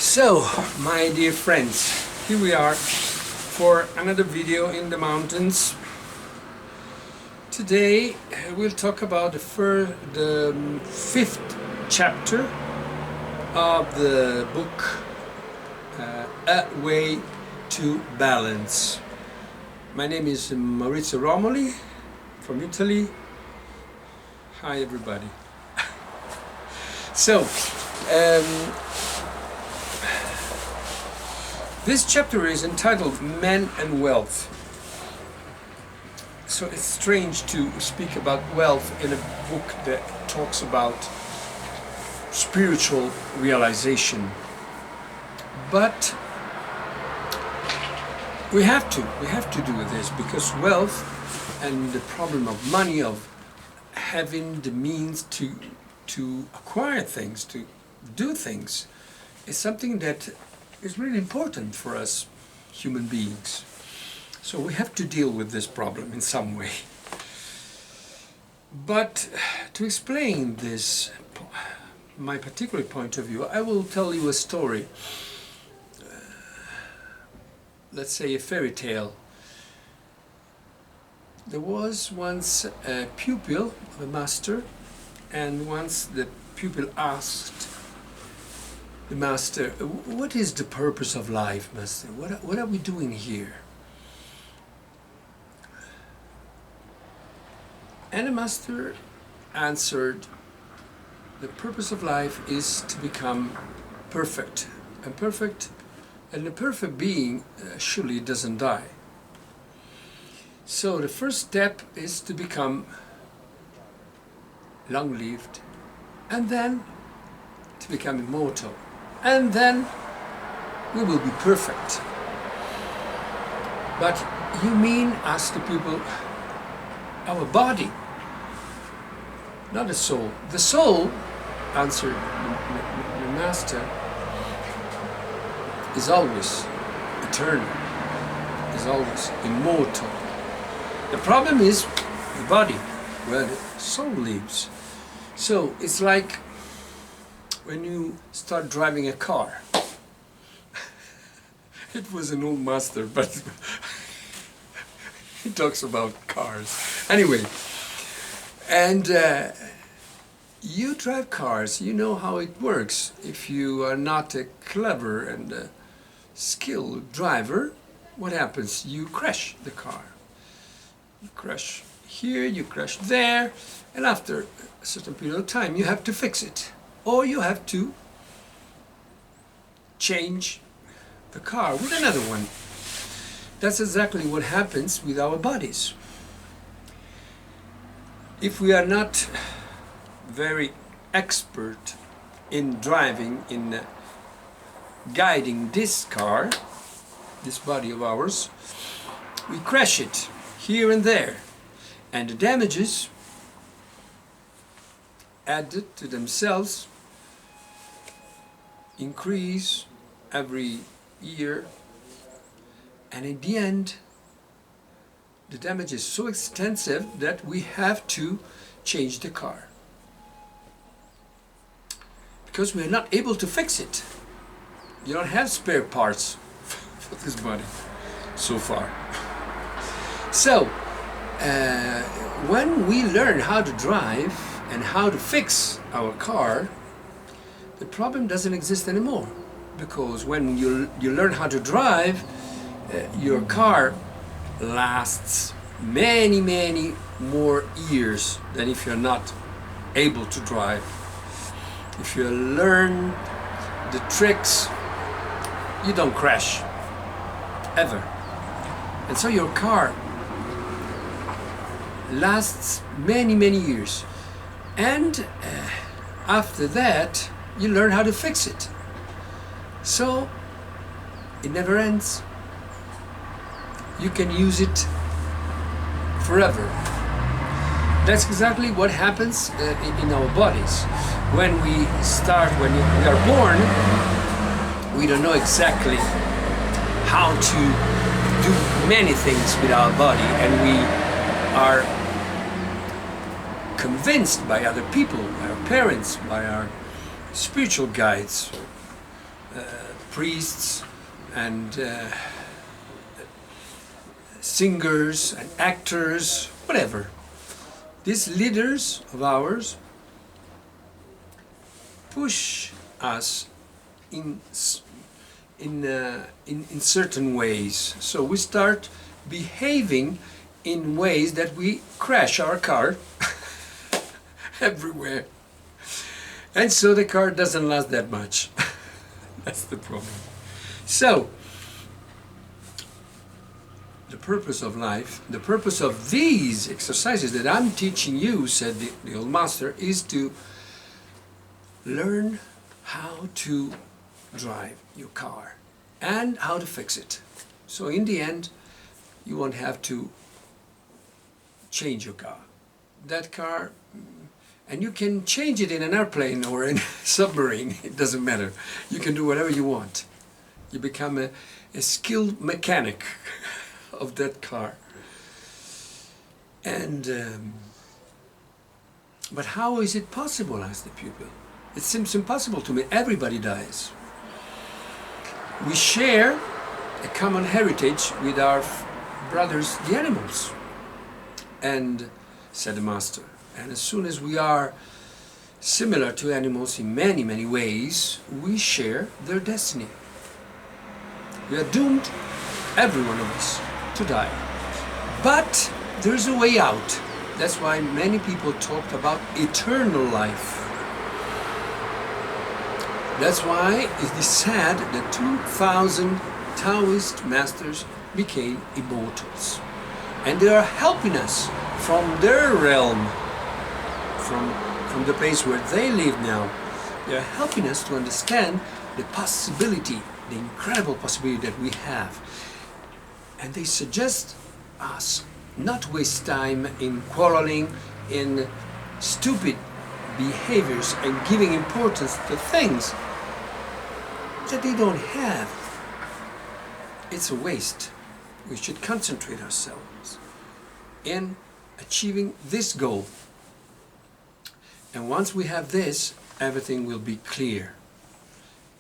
So, my dear friends, here we are for another video in the mountains. Today we'll talk about the fifth chapter of the book A Way to Balance. My name is MAURIZIO ROMOLI from Italy. Hi everybody. So, this chapter is entitled Men and Wealth. So it's strange to speak about wealth in a book that talks about spiritual realization. But we have to do this, because wealth and the problem of money, of having the means to acquire things, to do things, is something that is really important for us human beings. So we have to deal with this problem in some way. But to explain this, my particular point of view, I will tell you a story. Let's say a fairy tale. There was once a pupil of a master, and once the pupil asked the master, "What is the purpose of life, master? What are we doing here?" And the master answered, "The purpose of life is to become perfect. And the perfect being surely doesn't die. So the first step is to become long-lived, and then to become immortal. And then we will be perfect." "But you mean," asked the pupil, "our body, not the soul." "The soul," answered the master, "is always eternal, is always immortal. The problem is the body, where the soul lives." So it's like when you start driving a car. It was an old master, but he talks about cars. Anyway, and you drive cars, you know how it works. If you are not a clever and skilled driver, what happens? You crash the car. You crash here, you crash there, and after a certain period of time you have to fix it. Or you have to change the car with another one. That's exactly what happens with our bodies. If we are not very expert in driving, in guiding this car, this body of ours, we crash it here and there, and the damages added to themselves increase every year, and in the end the damage is so extensive that we have to change the car, because we are not able to fix it. You don't have spare parts for this body so far. So when we learn how to drive and how to fix our car, the problem doesn't exist anymore. Because when you learn how to drive, your car lasts many more years than if you're not able to drive. If you learn the tricks, you don't crash ever. And so your car lasts many years. And after that, you learn how to fix it. So it never ends. You can use it forever. That's exactly what happens in our bodies. When we are born, we don't know exactly how to do many things with our body, and we are convinced by other people, by our parents, by our spiritual guides, priests and singers and actors, whatever. These leaders of ours push us in certain ways. So we start behaving in ways that we crash our car everywhere. And so the car doesn't last that much. That's the problem. So, the purpose of life, the purpose of these exercises that I'm teaching you, said the old master, is to learn how to drive your car and how to fix it. So in the end, you won't have to change your car. That car, and you can change it in an airplane or in a submarine, it doesn't matter. You can do whatever you want. You become a skilled mechanic of that car. And but how is it possible, asked the pupil. It seems impossible to me. Everybody dies. We share a common heritage with our brothers, the animals. And, said the master, and as soon as we are similar to animals in many, many ways, we share their destiny. We are doomed, every one of us, to die. But there's a way out. That's why many people talked about eternal life. That's why it is sad that 2,000 Taoist masters became immortals. And they are helping us from their realm, from the place where they live now. They are helping us to understand the possibility, the incredible possibility that we have. And they suggest us not waste time in quarreling, in stupid behaviors and giving importance to things that they don't have. It's a waste. We should concentrate ourselves in achieving this goal. And once we have this, everything will be clear.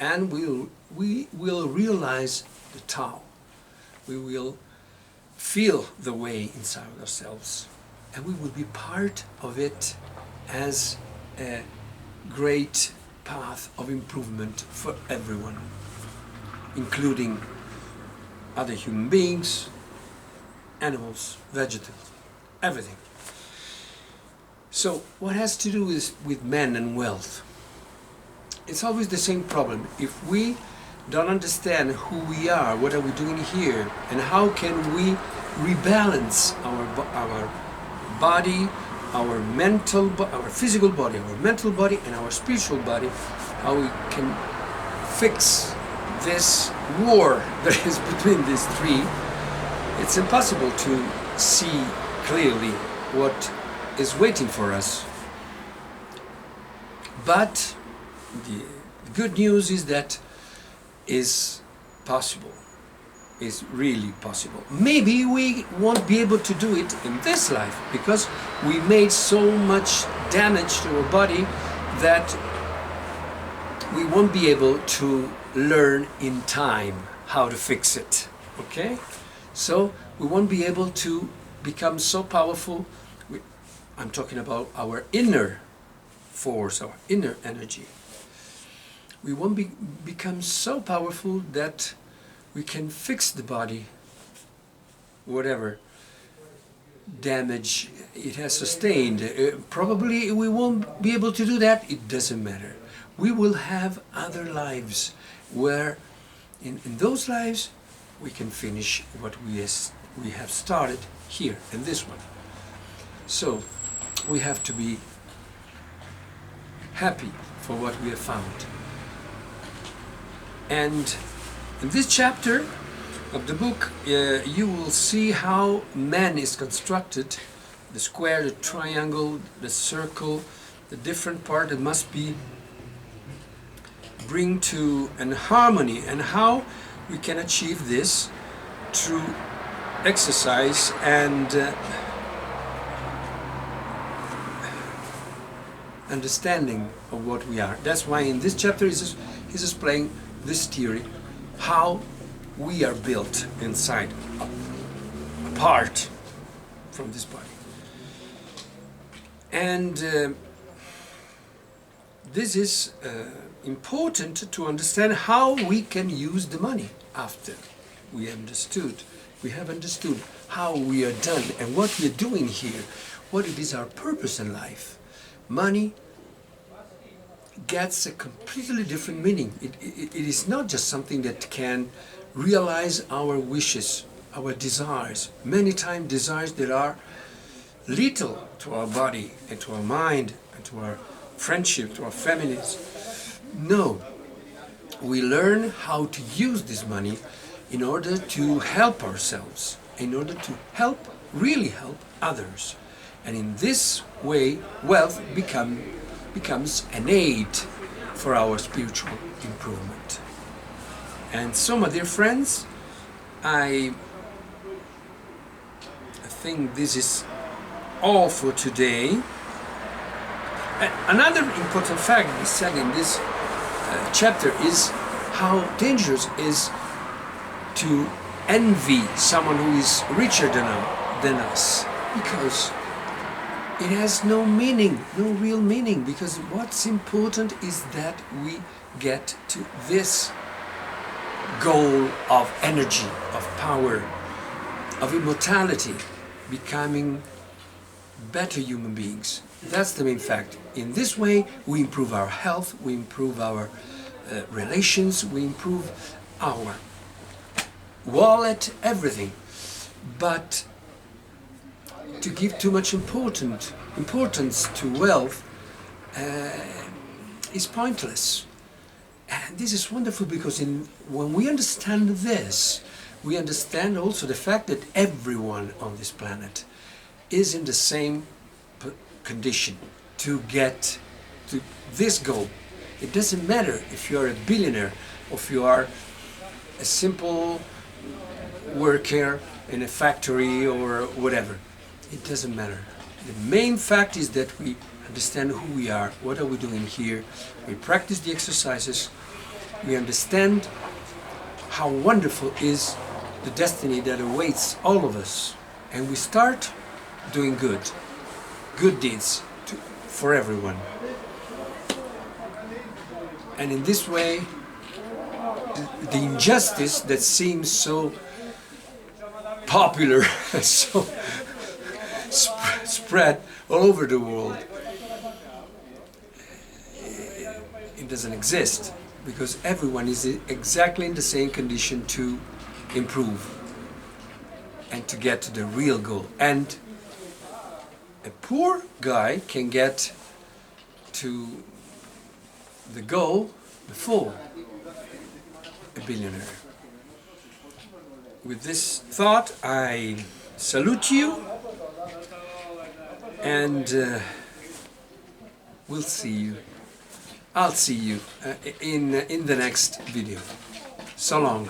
And we will realize the Tao. We will feel the way inside ourselves. And we will be part of it as a great path of improvement for everyone, including other human beings, animals, vegetables, everything. So what has to do with men and wealth? It's always the same problem. If we don't understand who we are, what are we doing here, and how can we rebalance our body, our physical body, our mental body, and our spiritual body, how we can fix this war that is between these three. It's impossible to see clearly what is waiting for us. But the good news is that is possible, is really possible. Maybe we won't be able to do it in this life because we made so much damage to our body that we won't be able to learn in time how to fix it. Okay? So we won't be able to become so powerful. I'm talking about our inner force, our inner energy. We won't become so powerful that we can fix the body, whatever damage it has sustained. Probably we won't be able to do that. It doesn't matter. We will have other lives where in those lives we can finish what we have started here in this one. So we have to be happy for what we have found. And in this chapter of the book, you will see how man is constructed, the square, the triangle, the circle, the different part that must be bring to an harmony, and how we can achieve this through exercise and understanding of what we are. That's why in this chapter he's explaining this theory, how we are built inside, apart from this body. And this is important to understand how we can use the money after we have understood how we are done and what we're doing here, what it is our purpose in life. Money gets a completely different meaning. It is not just something that can realize our wishes, our desires. Many times desires that are little to our body and to our mind and to our friendship, to our families. No, we learn how to use this money in order to help ourselves, in order to really help others. And in this way, wealth becomes an aid for our spiritual improvement. And so, my dear friends, I think this is all for today. Another important fact we said in this chapter is how dangerous it is to envy someone who is richer than us, because it has no meaning, no real meaning, because what's important is that we get to this goal of energy, of power, of immortality, becoming better human beings. That's the main fact. In this way, we improve our health, we improve our relations, we improve our wallet, everything. But to give too much importance to wealth is pointless. And this is wonderful, because when we understand this, we understand also the fact that everyone on this planet is in the same condition to get to this goal. It doesn't matter if you are a billionaire or if you are a simple worker in a factory or whatever. It doesn't matter. The main fact is that we understand who we are, what are we doing here. We practice the exercises. We understand how wonderful is the destiny that awaits all of us. And we start doing good deeds for everyone. And in this way, the injustice that seems so popular, so spread all over the world, it doesn't exist, because everyone is exactly in the same condition to improve and to get to the real goal. And a poor guy can get to the goal before a billionaire. With this thought, I salute you, and we'll see you. I'll see you in the next video. So long.